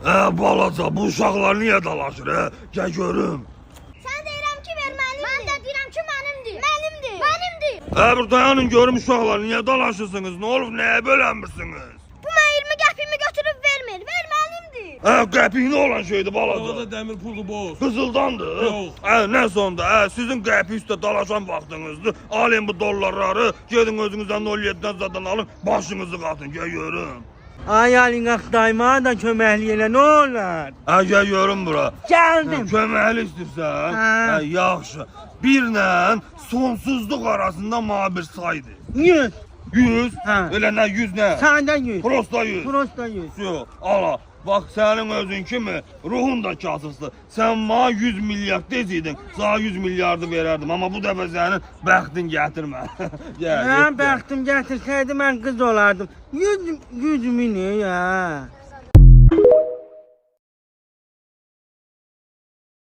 Balaca, bu uşaqlar niyə dalaşır, Gəl görüm. Sən deyirəm ki, verməliyim. Mən də deyirəm ki, mənimdir. Mənimdir. Mənimdir. Bir dayanın görüm uşaqlar, niyə dalaşırsınız, nə olub, nəyə bölənmirsiniz? Bu mən 20 qəpiyimi götürüb vermir. Verməlimdir. Qəpiyinə olan şeydir balaca. Orada demir puldu boz. Qızıldandır. Yox. Nə sonda, sizin qəpi üstə dalaşan vaxtınızdır. Alın bu dollarları, gedin özünüzdən 07-dən zaten alın, başınızı qatın, gəl görüm. Ay Alin Akdayma da köməkli elə, nə olar? Gəl görüm bura. Gəldim. Köməkli istəyirsən? Hə. Yaxşı. Birlə sonsuzluq arasında bir saydır. 100. 100, Hə. elə nə 100 nə? Səndə 100. Prosta 100. Prosta 100. Yox, ala. Bax sənin özün kimi ruhun da kasıbdır. Sən mənə 100 milyard deyirdin, sana 100 miljardı verərdim. Amma bu dəfə sənin bəxtin gətirmə. Mən bəxtim gətirsəydi mən qız olardım. 100 mini ya.